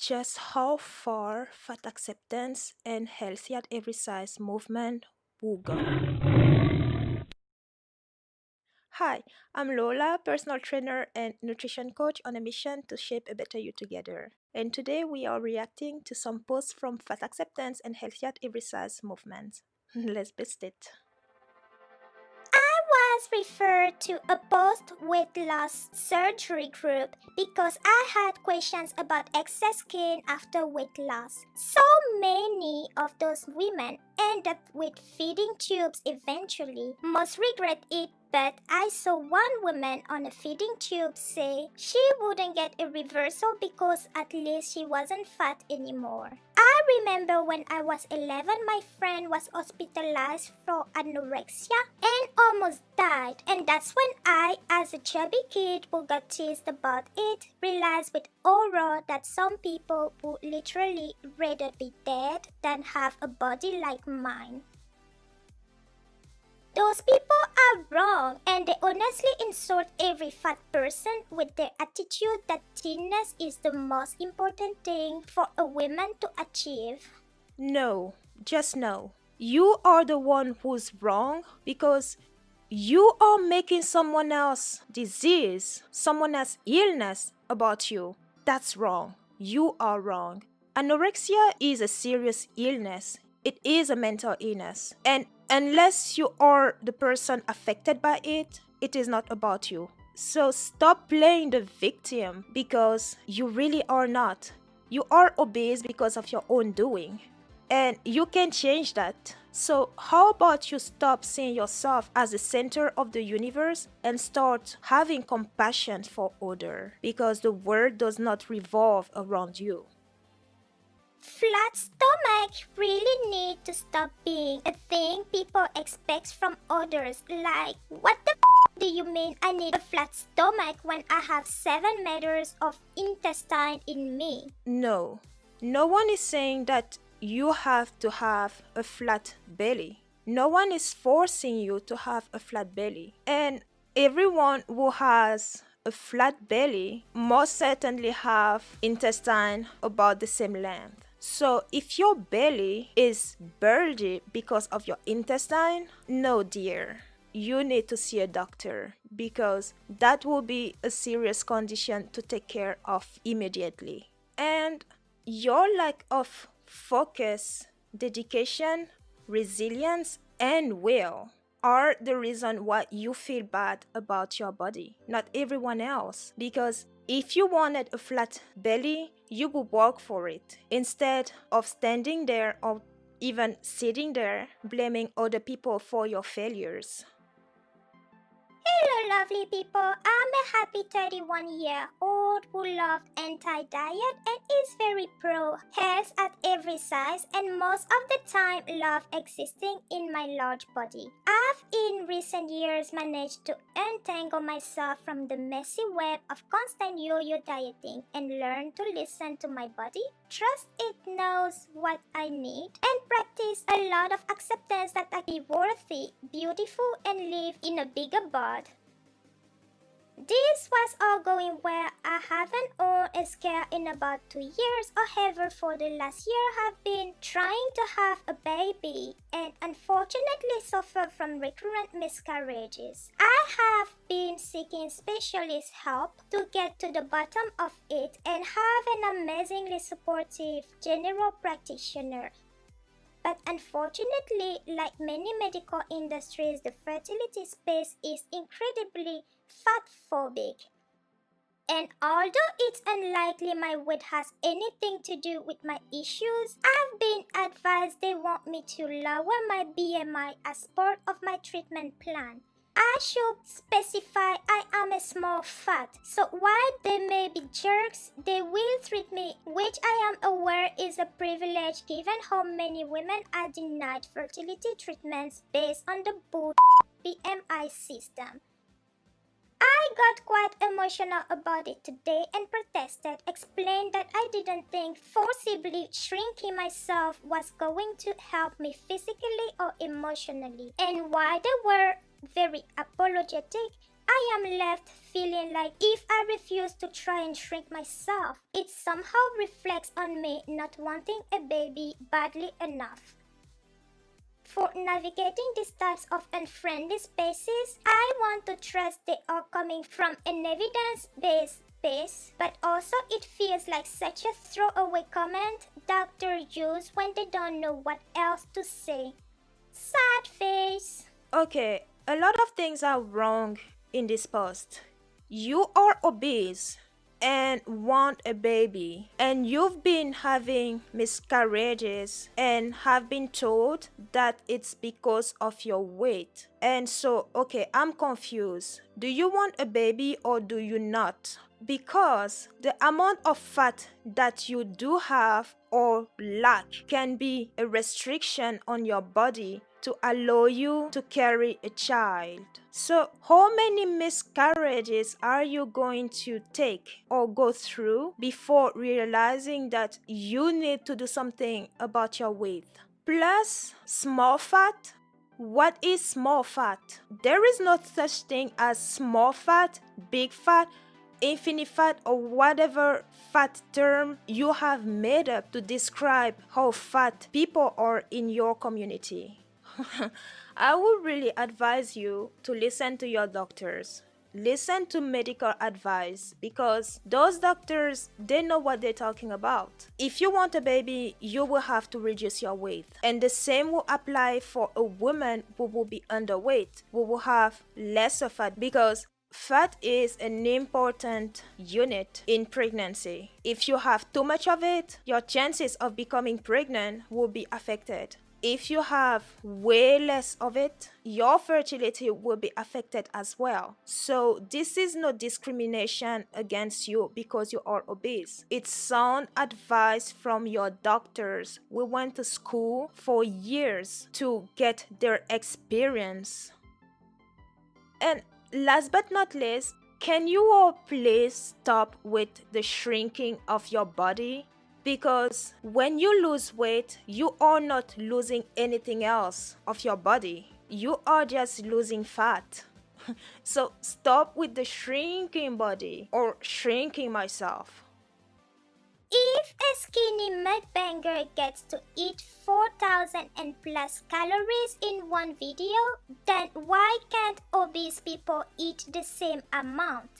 just how far fat acceptance and healthy at every size movement will go. Hi, I'm Lola, personal trainer and nutrition coach on a mission to shape a better you together. And today we are reacting to some posts from fat acceptance and healthy at every size movement. Let's best it. Was referred to a post-weight loss surgery group because I had questions about excess skin after weight loss. So many of those women end up with feeding tubes eventually. Most regret it, but I saw one woman on a feeding tube say she wouldn't get a reversal because at least she wasn't fat anymore. I remember when I was 11, my friend was hospitalized for anorexia and almost died. And that's when I, as a chubby kid who got teased about it, realized with horror that some people would literally rather be dead than have a body like mine. Those people are wrong, and they honestly insult every fat person with their attitude that thinness is the most important thing for a woman to achieve. No, just no. You are the one who's wrong because you are making someone else disease, someone else illness about you. That's wrong. You are wrong. Anorexia is a serious illness. It is a mental illness. And unless you are the person affected by it, it is not about you. So stop playing the victim because you really are not. You are obese because of your own doing. And you can change that. So how about you stop seeing yourself as the center of the universe and start having compassion for others, because the world does not revolve around you. Flat stomach really need to stop being a thing people expect from others. Like, what the do you mean I need a flat stomach when I have 7 meters of intestine in me? No, no one is saying that you have to have a flat belly. No one is forcing you to have a flat belly. And everyone who has a flat belly most certainly have intestine about the same length. So if your belly is bulgy because of your intestine, no dear, you need to see a doctor because that will be a serious condition to take care of immediately. And your lack of focus, dedication, resilience, and will are the reason why you feel bad about your body, not everyone else. Because if you wanted a flat belly, you would work for it instead of standing there or even sitting there blaming other people for your failures. Hello lovely people, I'm a happy 31-year-old who loves anti-diet and is very pro health at every size and most of the time love existing in my large body. I've in recent years managed to untangle myself from the messy web of constant yo-yo dieting and learn to listen to my body, trust it knows what I need, and practice a lot of acceptance that I can be worthy, beautiful, and live in a bigger body. This was all going well. I haven't owned a scale in about 2 years. However, for the last year, I've been trying to have a baby and unfortunately suffer from recurrent miscarriages. I have been seeking specialist help to get to the bottom of it and have an amazingly supportive general practitioner. But unfortunately, like many medical industries, the fertility space is incredibly fat-phobic. And although it's unlikely my weight has anything to do with my issues, I've been advised they want me to lower my BMI as part of my treatment plan. I should specify I am a small fat, so while they may be jerks, they will treat me, which I am aware is a privilege given how many women are denied fertility treatments based on the BMI system. I got quite emotional about it today and protested, explained that I didn't think forcibly shrinking myself was going to help me physically or emotionally. And while they were very apologetic, I am left feeling like if I refuse to try and shrink myself, it somehow reflects on me not wanting a baby badly enough. For navigating these types of unfriendly spaces, I want to trust they are coming from an evidence-based space, but also it feels like such a throwaway comment doctors use when they don't know what else to say. Sad face. Okay, a lot of things are wrong in this post. You are obese and want a baby, and you've been having miscarriages and have been told that it's because of your weight. And so, okay, I'm confused. Do you want a baby or do you not? Because the amount of fat that you do have or lack can be a restriction on your body to allow you to carry a child. So, how many miscarriages are you going to take or go through before realizing that you need to do something about your weight? Plus, small fat. What is small fat? There is no such thing as small fat, big fat, infinite fat, or whatever fat term you have made up to describe how fat people are in your community. I would really advise you to listen to your doctors. Listen to medical advice because those doctors, they know what they're talking about. If you want a baby, you will have to reduce your weight. And the same will apply for a woman who will be underweight, who will have lesser fat because fat is an important unit in pregnancy. If you have too much of it, your chances of becoming pregnant will be affected. If you have way less of it, your fertility will be affected as well. So this is no discrimination against you because you are obese. It's sound advice from your doctors. We went to school for years to get their experience. And last but not least, can you all please stop with the shrinking of your body? Because when you lose weight, you are not losing anything else of your body. You are just losing fat. So stop with the shrinking body or shrinking myself. If a skinny mukbanger gets to eat 4,000 and plus calories in one video, then why can't obese people eat the same amount?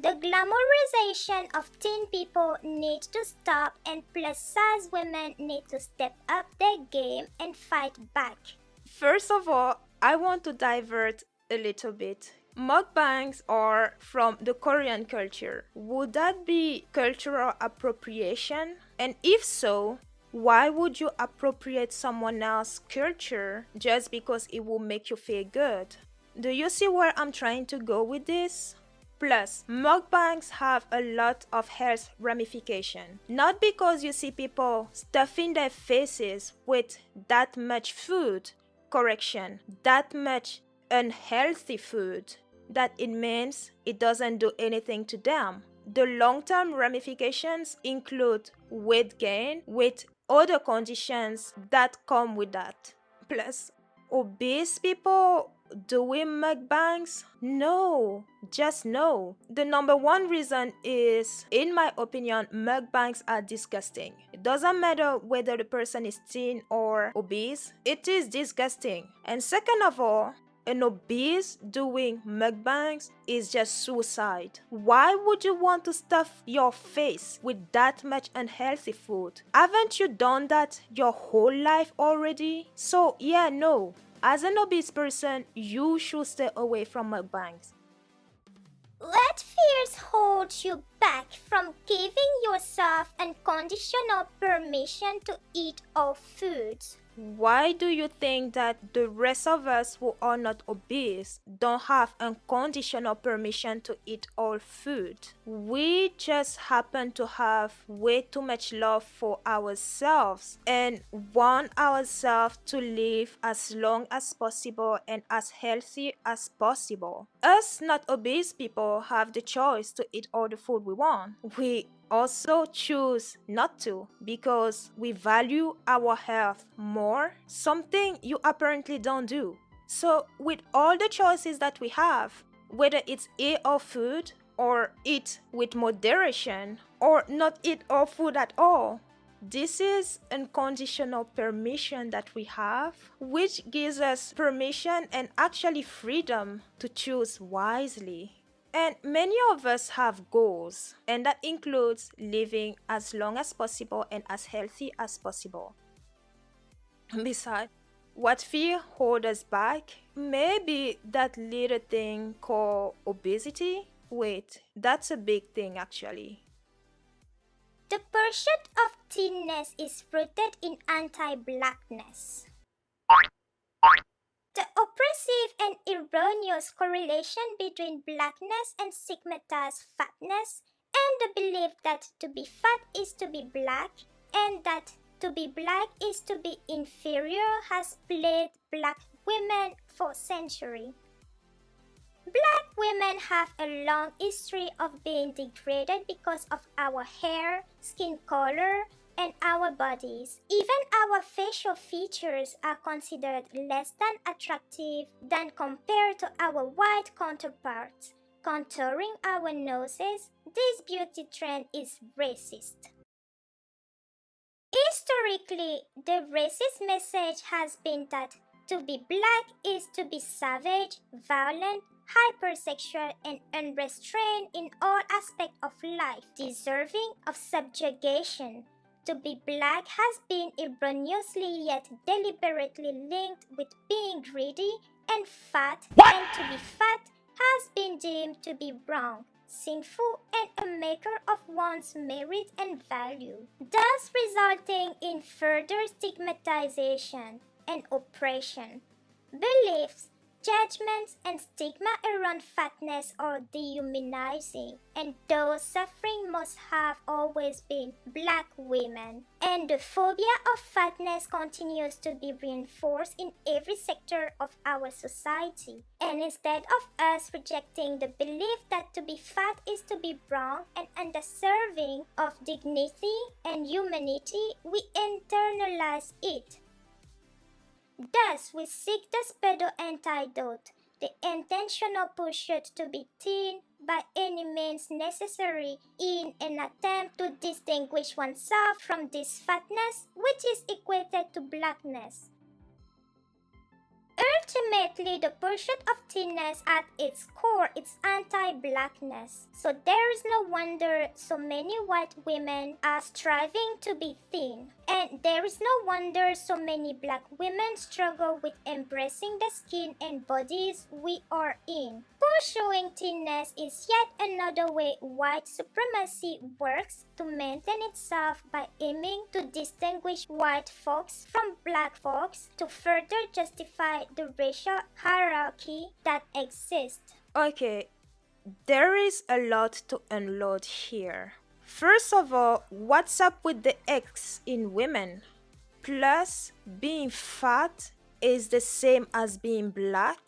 The glamorization of thin people needs to stop and plus size women need to step up their game and fight back. First of all, I want to divert a little bit. Mukbangs are from the Korean culture. Would that be cultural appropriation? And if so, why would you appropriate someone else's culture just because it will make you feel good? Do you see where I'm trying to go with this? Plus, mukbangs have a lot of health ramification. Not because you see people stuffing their faces with that much food, that much unhealthy food, that it means it doesn't do anything to them. The long-term ramifications include weight gain with other conditions that come with that. Plus, obese people doing mukbangs? No, just no. The number one reason is, in my opinion, mukbangs are disgusting. It doesn't matter whether the person is thin or obese, it is disgusting. And second of all, an obese doing mukbangs is just suicide. Why would you want to stuff your face with that much unhealthy food? Haven't you done that your whole life already? So yeah, no. As an obese person, you should stay away from mukbangs. What fears hold you back from giving yourself unconditional permission to eat all foods? Why do you think that the rest of us who are not obese don't have unconditional permission to eat all food? We just happen to have way too much love for ourselves and want ourselves to live as long as possible and as healthy as possible. Us not obese people have the choice to eat all the food we want. We also choose not to because we value our health more, something you apparently don't do. So with all the choices that we have, whether it's eat all food or eat with moderation or not eat all food at all. This is unconditional permission that we have, which gives us permission and actually freedom to choose wisely. And many of us have goals, and that includes living as long as possible and as healthy as possible. Besides, what fear holds us back? Maybe that little thing called obesity. Wait, that's a big thing actually. The pursuit of thinness is rooted in anti-blackness. The oppressive and erroneous correlation between blackness and stigmatized fatness, and the belief that to be fat is to be black, and that to be black is to be inferior, has plagued black women for centuries. Black women have a long history of being degraded because of our hair, skin color, and our bodies. Even our facial features are considered less than attractive than compared to our white counterparts. Contouring our noses, this beauty trend is racist. Historically, the racist message has been that to be black is to be savage, violent, hypersexual, and unrestrained in all aspects of life, deserving of subjugation. To be black has been erroneously yet deliberately linked with being greedy and fat, and to be fat has been deemed to be wrong, sinful, and a maker of one's merit and value, thus resulting in further stigmatization and oppression. Beliefs, judgments, and stigma around fatness are dehumanizing, and those suffering must have always been black women. And the phobia of fatness continues to be reinforced in every sector of our society. And instead of us rejecting the belief that to be fat is to be wrong and undeserving of dignity and humanity, we internalize it. Thus, we seek the speedo antidote, the intentional pursuit to be thin by any means necessary in an attempt to distinguish oneself from this fatness which is equated to blackness. Ultimately, the pursuit of thinness at its core is anti-blackness. So there is no wonder so many white women are striving to be thin. And there is no wonder so many black women struggle with embracing the skin and bodies we are in. Pursuing thinness is yet another way white supremacy works to maintain itself by aiming to distinguish white folks from black folks to further justify the racial hierarchy that exists. Okay, there is a lot to unload here. First of all, what's up with the X in women? Plus, being fat is the same as being black?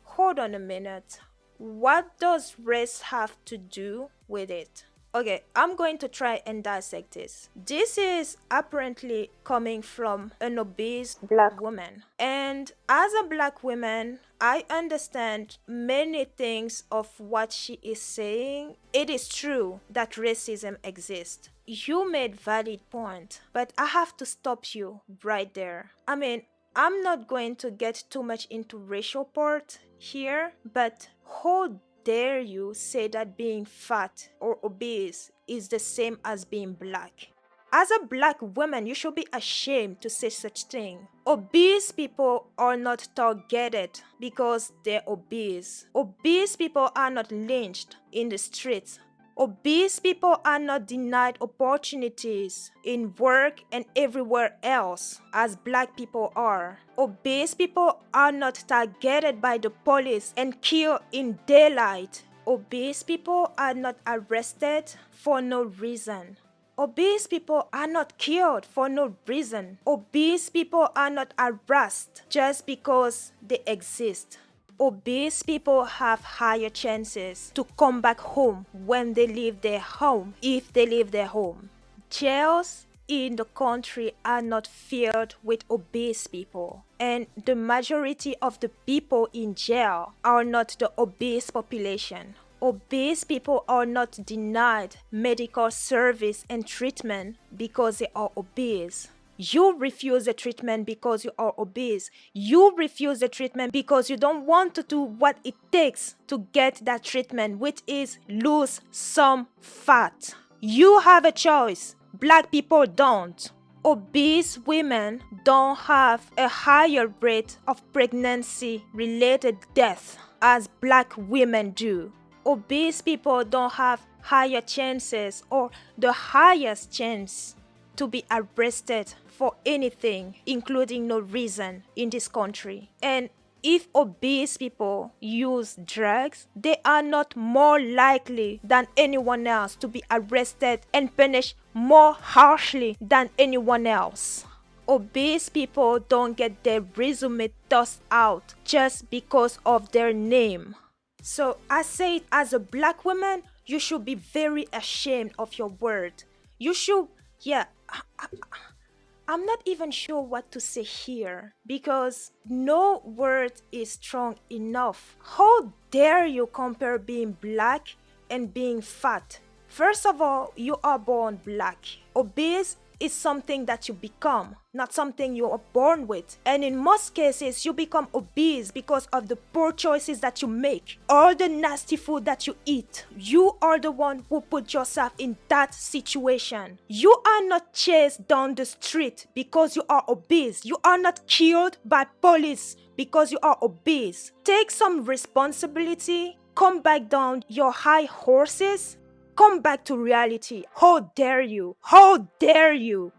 Hold on a minute. What does race have to do with it? Okay, I'm going to try and dissect this. This is apparently coming from an obese black woman. And as a black woman, I understand many things of what she is saying. It is true that racism exists. You made valid point, but I have to stop you right there. I mean, I'm not going to get too much into racial part here, but how dare you say that being fat or obese is the same as being black? As a black woman, you should be ashamed to say such thing. Obese people are not targeted because they're obese. Obese people are not lynched in the streets. Obese people are not denied opportunities in work and everywhere else as black people are. Obese people are not targeted by the police and killed in daylight. Obese people are not arrested for no reason. Obese people are not killed for no reason. Obese people are not harassed just because they exist. Obese people have higher chances to come back home when they leave their home, if they leave their home. Jails, in the country are not filled with obese people. And the majority of the people in jail are not the obese population. Obese people are not denied medical service and treatment because they are obese. You refuse the treatment because you are obese. You refuse the treatment because you don't want to do what it takes to get that treatment, which is lose some fat. You have a choice. Black people don't. Obese women don't have a higher rate of pregnancy-related death as black women do. Obese people don't have higher chances or the highest chance to be arrested for anything, including no reason in this country. And if obese people use drugs, they are not more likely than anyone else to be arrested and punished more harshly than anyone else. Obese people don't get their resume tossed out just because of their name. So I say, as a black woman, you should be very ashamed of your word. You should, yeah, I'm not even sure what to say here because no word is strong enough. How dare you compare being black and being fat? First of all, you are born black. Obese is something that you become, not something you are born with. And in most cases, you become obese because of the poor choices that you make, all the nasty food that you eat. You are the one who put yourself in that situation. You are not chased down the street because you are obese. You are not killed by police because you are obese. Take some responsibility. Come back down your high horses. Come back to reality. How dare you? How dare you?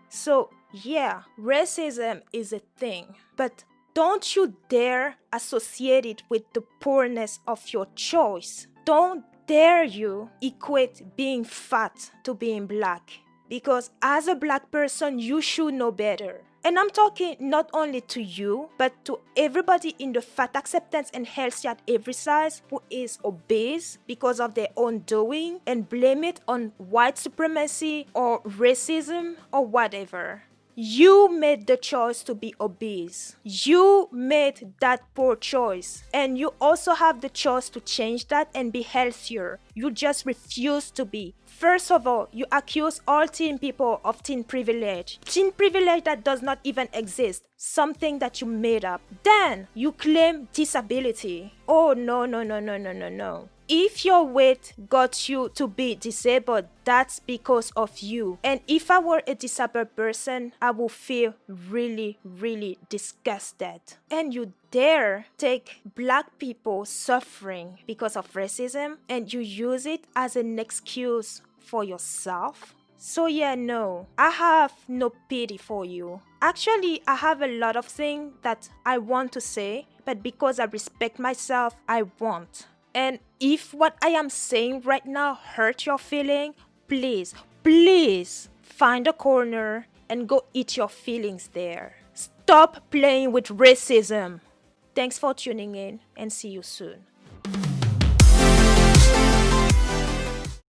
So, yeah, racism is a thing, but don't you dare associate it with the poorness of your choice. Don't dare you equate being fat to being black, because as a black person, you should know better. And I'm talking not only to you, but to everybody in the fat acceptance and healthy at every size who is obese because of their own doing and blame it on white supremacy or racism or whatever. You made the choice to be obese. You made that poor choice. And you also have the choice to change that and be healthier. You just refuse to be. First of all, you accuse all thin people of thin privilege. Thin privilege that does not even exist. Something that you made up. Then you claim disability. Oh, no. If your weight got you to be disabled, that's because of you. And if I were a disabled person, I would feel really, really disgusted. And you dare take black people suffering because of racism and you use it as an excuse for yourself? So yeah, no, I have no pity for you. Actually, I have a lot of things that I want to say, but because I respect myself, I won't. And if what I am saying right now hurt your feeling, please find a corner and go eat your feelings there. Stop playing with racism. Thanks for tuning in and see you soon.